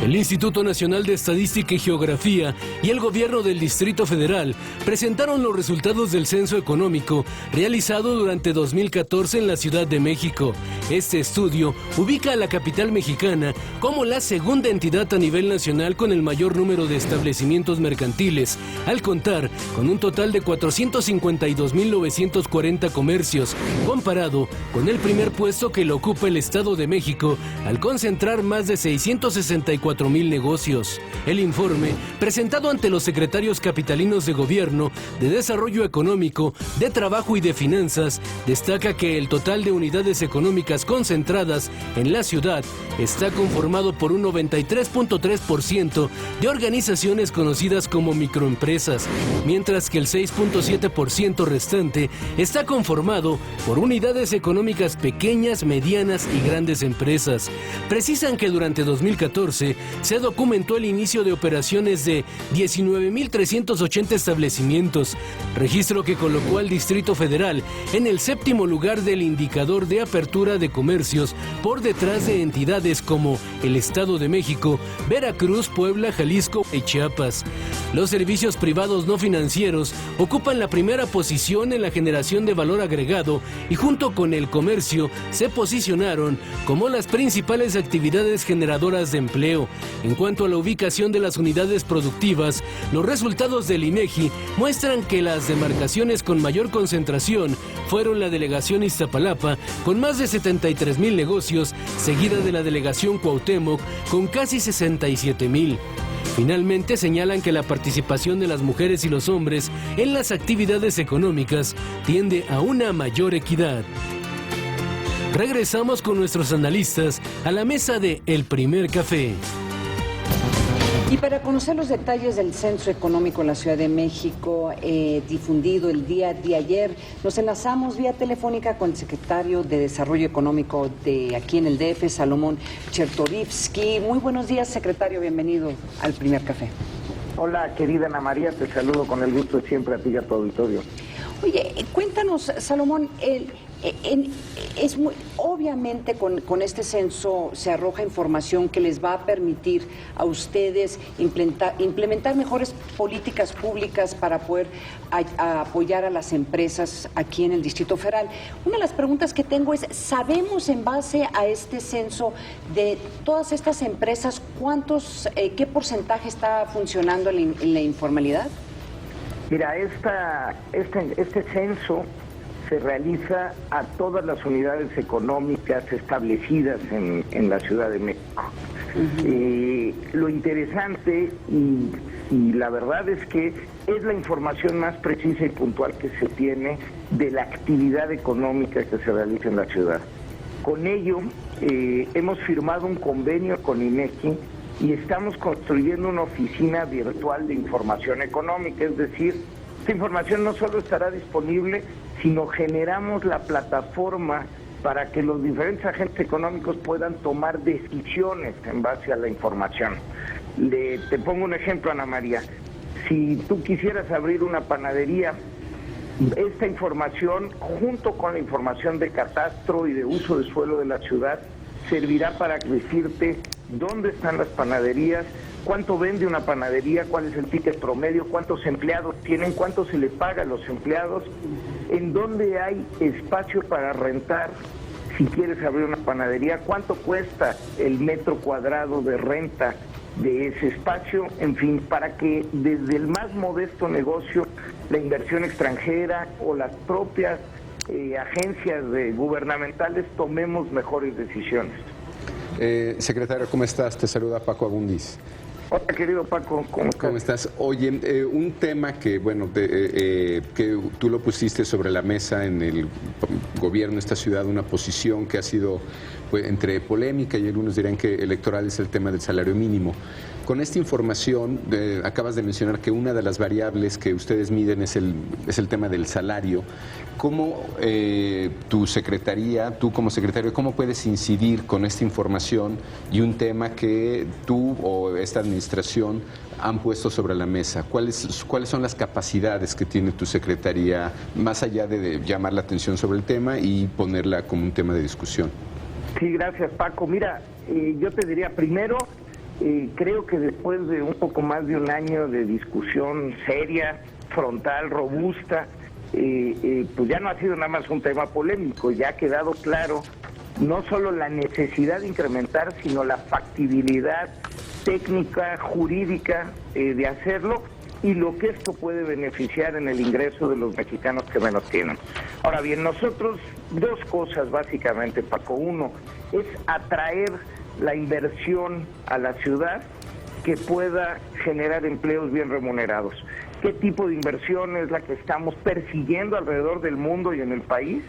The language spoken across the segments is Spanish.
El Instituto Nacional de Estadística y Geografía y el Gobierno del Distrito Federal presentaron los resultados del censo económico realizado durante 2014 en la Ciudad de México. Este estudio ubica a la capital mexicana como la segunda entidad a nivel nacional con el mayor número de establecimientos mercantiles, al contar con un total de 452.940 comercios, comparado con el primer puesto que lo ocupa el Estado de México, al concentrar más de 664,000 negocios. El informe, presentado ante los secretarios capitalinos de Gobierno, de Desarrollo Económico, de Trabajo y de Finanzas, destaca que el total de unidades económicas concentradas en la ciudad está conformado por un 93.3% de organizaciones conocidas como microempresas, mientras que el 6.7% restante está conformado por unidades económicas pequeñas, medianas y grandes empresas. Precisan que durante 2014 se documentó el inicio de operaciones de 19.380 establecimientos, registro que colocó al Distrito Federal en el séptimo lugar del indicador de apertura de comercios, por detrás de entidades como el Estado de México, Veracruz, Puebla, Jalisco y Chiapas. Los servicios privados no financieros ocupan la primera posición en la generación de valor agregado y junto con el comercio se posicionaron como las principales actividades generadoras de empleo. En cuanto a la ubicación de las unidades productivas, los resultados del INEGI muestran que las demarcaciones con mayor concentración fueron la delegación Iztapalapa, con más de 73,000 negocios, seguida de la delegación Cuauhtémoc, con casi 67,000. Finalmente señalan que la participación de las mujeres y los hombres en las actividades económicas tiende a una mayor equidad. Regresamos con nuestros analistas a la mesa de El Primer Café. Y para conocer los detalles del censo económico en la Ciudad de México, difundido el día de ayer, nos enlazamos vía telefónica con el secretario de Desarrollo Económico de aquí en el DF, Salomón Chertorivsky. Muy buenos días, secretario, bienvenido al Primer Café. Hola, querida Ana María, te saludo con el gusto de siempre a ti y a tu auditorio. Oye, cuéntanos, Salomón, obviamente con este censo se arroja información que les va a permitir a ustedes implementar mejores políticas públicas para poder apoyar a las empresas aquí en el Distrito Federal. Una de las preguntas que tengo es, ¿sabemos en base a este censo de todas estas empresas qué porcentaje está funcionando en la informalidad? Mira, este censo se realiza a todas las unidades económicas establecidas en la Ciudad de México. Lo interesante y la verdad es que es la información más precisa y puntual que se tiene de la actividad económica que se realiza en la ciudad. Con ello, hemos firmado un convenio con INEGI y estamos construyendo una oficina virtual de información económica, es decir, esta información no solo estará disponible, sino generamos la plataforma para que los diferentes agentes económicos puedan tomar decisiones en base a la información. Te pongo un ejemplo, Ana María. Si tú quisieras abrir una panadería, esta información, junto con la información de catastro y de uso de suelo de la ciudad, servirá para decirte dónde están las panaderías, cuánto vende una panadería, cuál es el ticket promedio, cuántos empleados tienen, cuánto se le paga a los empleados, en dónde hay espacio para rentar, si quieres abrir una panadería, cuánto cuesta el metro cuadrado de renta de ese espacio, en fin, para que desde el más modesto negocio, la inversión extranjera o las propias agencias gubernamentales tomemos mejores decisiones. Secretario, ¿cómo estás? Te saluda Paco Abundis. Hola, querido Paco, ¿Cómo estás? Oye, un tema que, bueno, que tú lo pusiste sobre la mesa en el gobierno de esta ciudad, una posición que ha sido entre polémica y algunos dirán que electoral, es el tema del salario mínimo. Con esta información, acabas de mencionar que una de las variables que ustedes miden es el tema del salario. ¿Cómo tu secretaría, tú como secretario, cómo puedes incidir con esta información y un tema que tú o esta administración han puesto sobre la mesa? ¿Cuáles son las capacidades que tiene tu secretaría, más allá de llamar la atención sobre el tema y ponerla como un tema de discusión? Sí, gracias, Paco. Mira, yo te diría primero Creo que después de un poco más de un año de discusión seria, frontal, robusta, pues ya no ha sido nada más un tema polémico, ya ha quedado claro no solo la necesidad de incrementar, sino la factibilidad técnica, jurídica de hacerlo, y lo que esto puede beneficiar en el ingreso de los mexicanos que menos tienen. Ahora bien, nosotros, dos cosas básicamente, Paco. Uno, es atraer la inversión a la ciudad que pueda generar empleos bien remunerados. ¿Qué tipo de inversión es la que estamos persiguiendo alrededor del mundo y en el país?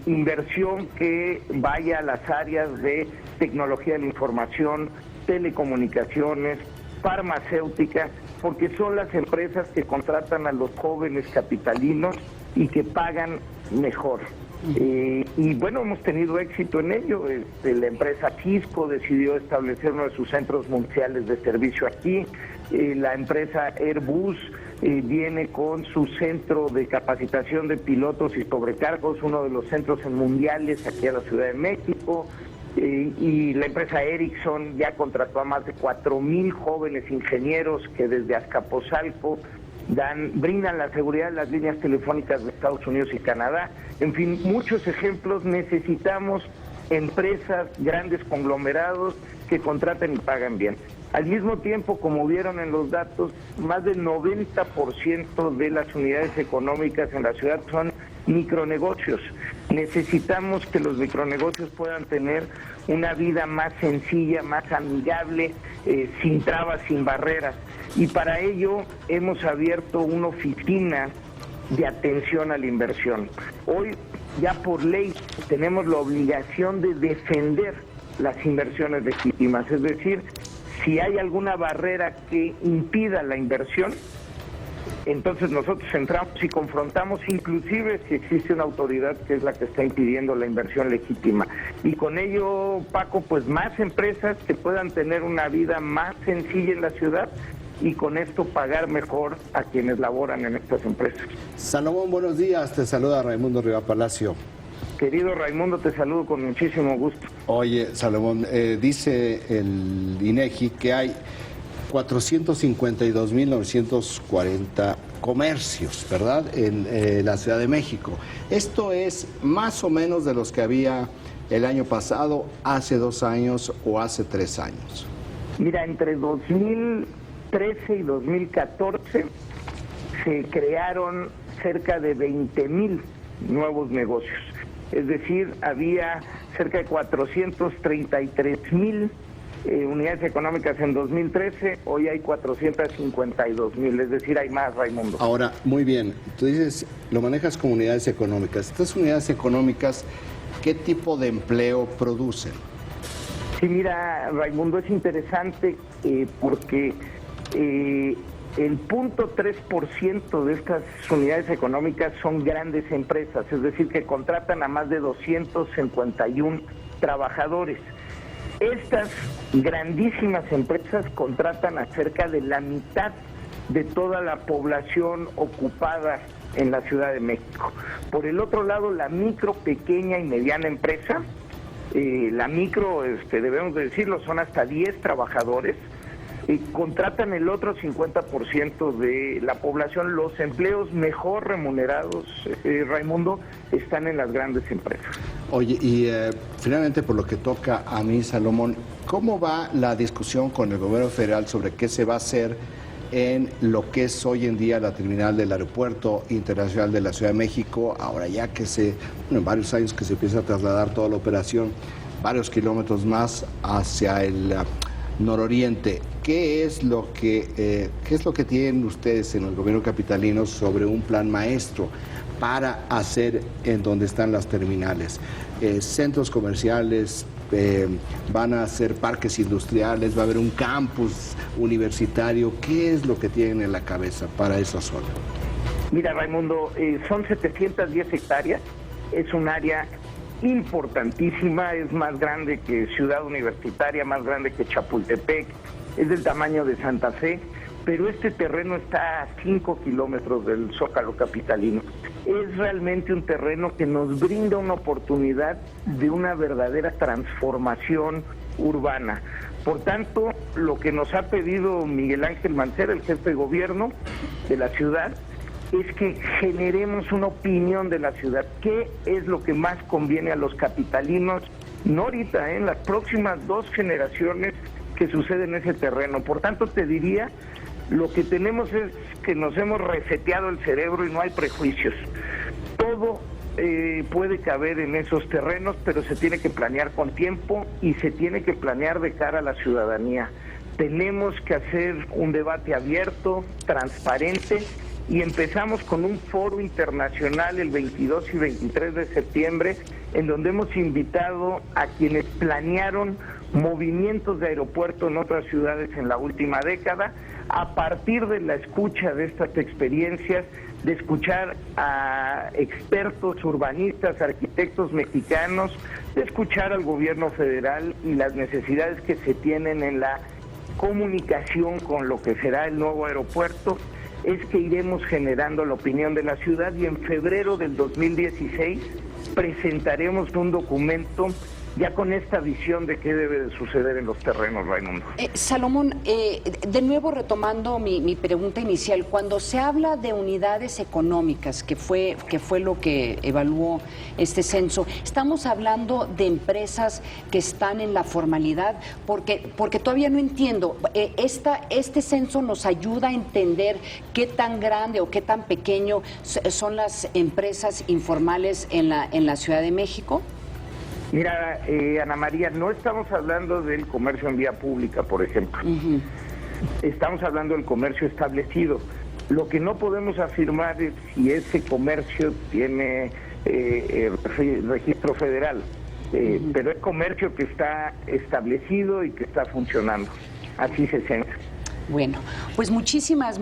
Inversión que vaya a las áreas de tecnología de la información, telecomunicaciones, farmacéutica, porque son las empresas que contratan a los jóvenes capitalinos y que pagan mejor. Y bueno, hemos tenido éxito en ello. La empresa Cisco decidió establecer uno de sus centros mundiales de servicio aquí. La empresa Airbus viene con su centro de capacitación de pilotos y sobrecargos, uno de los centros mundiales aquí a la Ciudad de México. Y la empresa Ericsson ya contrató a más de 4,000 jóvenes ingenieros que desde Azcapotzalco brindan la seguridad de las líneas telefónicas de Estados Unidos y Canadá. En fin, muchos ejemplos. Necesitamos empresas, grandes conglomerados que contraten y pagan bien. Al mismo tiempo, como vieron en los datos, más del 90% de las unidades económicas en la ciudad son micronegocios. Necesitamos que los micronegocios puedan tener una vida más sencilla, más amigable, sin trabas, sin barreras. Y para ello hemos abierto una oficina de atención a la inversión. Hoy, ya por ley, tenemos la obligación de defender las inversiones legítimas, es decir, si hay alguna barrera que impida la inversión, entonces nosotros entramos y confrontamos, inclusive si existe una autoridad que es la que está impidiendo la inversión legítima. Y con ello, Paco, pues más empresas que puedan tener una vida más sencilla en la ciudad y con esto pagar mejor a quienes laboran en estas empresas. Salomón, buenos días, te saluda Raimundo Riva Palacio. Querido Raimundo, te saludo con muchísimo gusto. Oye, Salomón, dice el INEGI que hay 452.940 comercios, ¿verdad?, en la Ciudad de México. Esto es más o menos de los que había el año pasado, hace 2 años o hace 3 años. Mira, entre 2013 y 2014 se crearon cerca de 20,000 nuevos negocios. Es decir, había cerca de 433,000 unidades económicas en 2013, hoy hay 452,000, es decir, hay más, Raimundo. Ahora, muy bien, tú dices, lo manejas como unidades económicas. Estas unidades económicas, ¿qué tipo de empleo producen? Sí, mira, Raimundo, es interesante porque el 0.3% de estas unidades económicas son grandes empresas, es decir, que contratan a más de 251 trabajadores. Estas grandísimas empresas contratan a cerca de la mitad de toda la población ocupada en la Ciudad de México. Por el otro lado, la micro, pequeña y mediana empresa, la micro, debemos de decirlo, son hasta 10 trabajadores, contratan el otro 50% de la población. Los empleos mejor remunerados, Raimundo, están en las grandes empresas. Oye, y finalmente, por lo que toca a mí, Salomón, ¿cómo va la discusión con el gobierno federal sobre qué se va a hacer en lo que es hoy en día la terminal del Aeropuerto Internacional de la Ciudad de México? Ahora ya que en varios años que se empieza a trasladar toda la operación varios kilómetros más hacia el nororiente. ¿Qué es lo que tienen ustedes en el gobierno capitalino sobre un plan maestro para hacer en donde están las terminales? Centros comerciales, van a hacer parques industriales, va a haber un campus universitario. ¿Qué es lo que tienen en la cabeza para esa zona? Mira, Raimundo, son 710 hectáreas, es un área importantísima, es más grande que Ciudad Universitaria, más grande que Chapultepec, es del tamaño de Santa Fe. pero este terreno está a 5 kilómetros del Zócalo capitalino. Es realmente un terreno que nos brinda una oportunidad de una verdadera transformación urbana. Por tanto, lo que nos ha pedido Miguel Ángel Mancera, el jefe de gobierno de la ciudad, es que generemos una opinión de la ciudad. ¿Qué es lo que más conviene a los capitalinos? No ahorita, en las próximas 2 generaciones que sucede en ese terreno. Por tanto, te diría, lo que tenemos es que nos hemos reseteado el cerebro y no hay prejuicios. Todo puede caber en esos terrenos, pero se tiene que planear con tiempo y se tiene que planear de cara a la ciudadanía. Tenemos que hacer un debate abierto, transparente, y empezamos con un foro internacional el 22 y 23 de septiembre, en donde hemos invitado a quienes planearon movimientos de aeropuerto en otras ciudades en la última década, a partir de la escucha de estas experiencias, de escuchar a expertos urbanistas, arquitectos mexicanos, de escuchar al gobierno federal y las necesidades que se tienen en la comunicación con lo que será el nuevo aeropuerto, es que iremos generando la opinión de la ciudad y en febrero del 2016 presentaremos un documento ya con esta visión de qué debe de suceder en los terrenos, Raimundo. Salomón, de nuevo retomando mi pregunta inicial, cuando se habla de unidades económicas, que fue lo que evaluó este censo, ¿estamos hablando de empresas que están en la formalidad? Porque todavía no entiendo, este censo nos ayuda a entender qué tan grande o qué tan pequeño son las empresas informales en la Ciudad de México. Mira, Ana María, no estamos hablando del comercio en vía pública, por ejemplo. Uh-huh. Estamos hablando del comercio establecido. Lo que no podemos afirmar es si ese comercio tiene registro federal, uh-huh. Pero es comercio que está establecido y que está funcionando. Así se censa. Bueno, pues muchísimas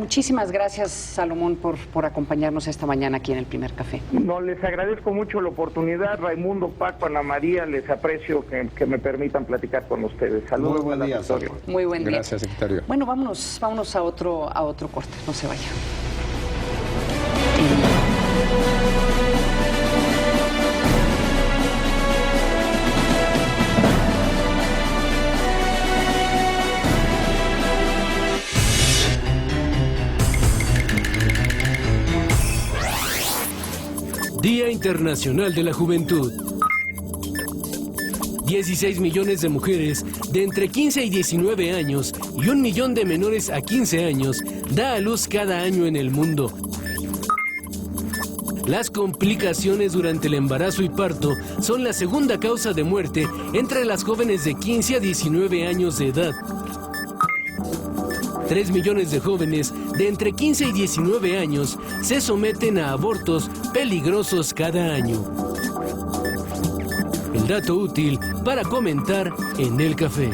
gracias, Salomón, por acompañarnos esta mañana aquí en El Primer Café. No, les agradezco mucho la oportunidad, Raimundo, Paco, Ana María, les aprecio que me permitan platicar con ustedes. Saludos. Muy buen día, Muy buen día. Gracias, secretario. Bueno, vámonos a otro corte, no se vayan. Día Internacional de la Juventud. 16 millones de mujeres de entre 15 y 19 años y 1 millón de menores a 15 años da a luz cada año en el mundo. Las complicaciones durante el embarazo y parto son la segunda causa de muerte entre las jóvenes de 15 a 19 años de edad. 3 millones de jóvenes de entre 15 y 19 años se someten a abortos peligrosos cada año. El dato útil para comentar en el café.